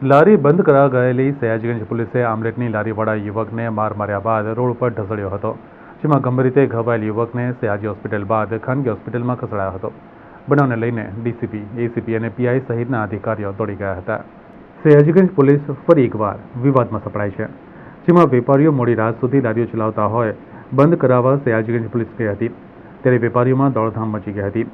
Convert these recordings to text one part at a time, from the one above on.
લારી બંધ કરાવવા ગયેલી સયાજીગંજ પોલીસે આમલેટની લારીવાળા યુવકને માર માર્યા બાદ રોડ પર ઢસડ્યો હતો, જેમાં ગંભીર રીતે ઘવાયેલ યુવકને સયાજી હોસ્પિટલ બાદ ખાનગી હોસ્પિટલમાં ખસેડાયો હતો. બનાવને લઈને ડીસીપી, એસીપી અને પીઆઈ સહિતના અધિકારીઓ દોડી ગયા હતા. સયાજીગંજ પોલીસ ફરી એકવાર વિવાદમાં સપડાઈ છે, જેમાં વેપારીઓ મોડી રાત સુધી લારીઓ ચલાવતા હોય બંધ કરાવવા સયાજીગંજ પોલીસ ગઈ હતી, ત્યારે વેપારીઓમાં દોડધામ મચી ગઈ હતી,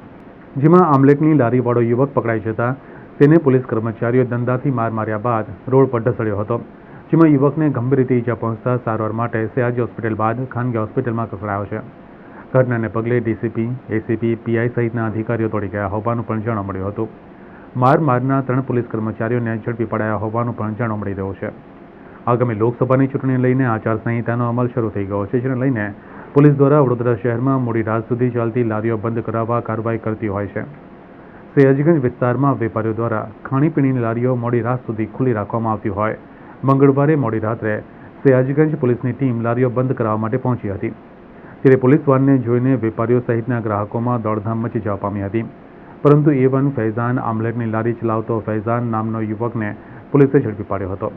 જેમાં આમલેટની લારીવાળો યુવક પકડાઈ જતા તેને પોલીસ કર્મચારીઓ દંડાથી માર માર્યા બાદ રોડ પર ઢસડ્યો હતો, જેમાં યુવકને ગંભીર રીતે ઈજા પહોંચતા સારવાર માટે સયાજી હોસ્પિટલ બાદ ખાનગી હોસ્પિટલમાં ખસેડાયો છે. ઘટનાને પગલે ડીસીપી, એસીપી, પીઆઈ સહિતના અધિકારીઓ દોડી ગયા હોવાનું પણ જાણવા મળ્યું હતું. માર મારનાર 3 પોલીસ કર્મચારીઓને ઝડપી પડાયા હોવાનું પણ જાણવા મળી રહ્યું છે. આગામી લોકસભાની ચૂંટણીને લઈને આચારસંહિતાનો અમલ શરૂ થઈ ગયો છે, જેને લઈને પોલીસ દ્વારા વડોદરા શહેરમાં મોડી રાત સુધી ચાલતી લારીઓ બંધ કરાવવા કાર્યવાહી કરતી હોય છે. સયાજીગંજ વિસ્તારમાં વેપારીઓ દ્વારા ખાણીપીણીની લારીઓ મોડી રાત સુધી ખુલ્લી રાખવામાં આવતી હોય મંગળવારે મોડી રાત્રે સયાજીગંજ પોલીસની ટીમ લારીઓ બંધ કરાવવા માટે પહોંચી હતી, ત્યારે પોલીસ વાનને જોઈને વેપારીઓ સહિતના ગ્રાહકોમાં દોડધામ મચી જવા પામી હતી, પરંતુ A1 ફૈઝાન આમલેટની લારી ચલાવતો ફૈઝાન નામનો યુવકને પોલીસે ઝડપી પાડ્યો હતો.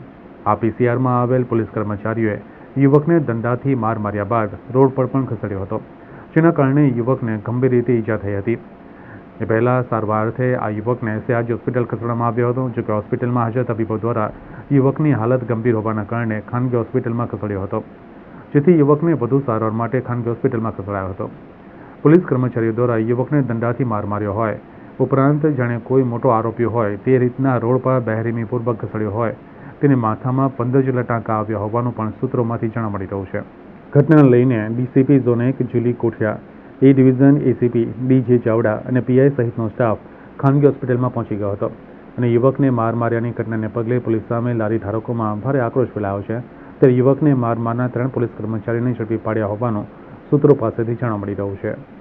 આ પીસીઆરમાં આવેલ પોલીસ કર્મચારીઓએ યુવકને દંડાથી માર માર્યા બાદ રોડ પર પણ ખસેડ્યો હતો, જેના કારણે યુવકને ગંભીર રીતે ઈજા થઈ હતી. એ પહેલા સારવાર અર્થે આ યુવકને સયાજી હોસ્પિટલ ખસેડવામાં આવ્યો હતો, જોકે હોસ્પિટલમાં હાજર તબીબો દ્વારા યુવકની હાલત ગંભીર હોવાના કારણે ખાનગી હોસ્પિટલમાં ખસેડ્યો હતો, જેથી યુવકને વધુ સારવાર માટે ખાનગી હોસ્પિટલમાં ખસેડાયો હતો. પોલીસ કર્મચારીઓ દ્વારા યુવકને દંડાથી માર માર્યો હોય ઉપરાંત જાણે કોઈ મોટો આરોપી હોય તે રીતના રોડ પર બહેરીમીપૂર્વક ખસેડ્યો હોય, તેને માથામાં 15 જેટલા ટાંકા આવ્યા હોવાનું પણ સૂત્રોમાંથી જાણવા મળી રહ્યું છે. ઘટનાને લઈને ડીસીપી ઝોન 1 જુલી કોઠિયા, એ ડિવિઝન એસીપી ડીજે ચાવડા અને પીઆઈ સહિતનો સ્ટાફ ખાનગી હોસ્પિટલમાં પહોંચી ગયો હતો અને યુવકને માર માર્યાની ઘટનાને પગલે પોલીસ સામે લારી ધારકોમાં ભારે આક્રોશ ફેલાયો છે. ત્યારે યુવકને માર મારનાર 3 પોલીસ કર્મચારીઓને ઝડપી પાડ્યા હોવાનું સૂત્રો પાસેથી જાણવા મળી રહ્યું છે.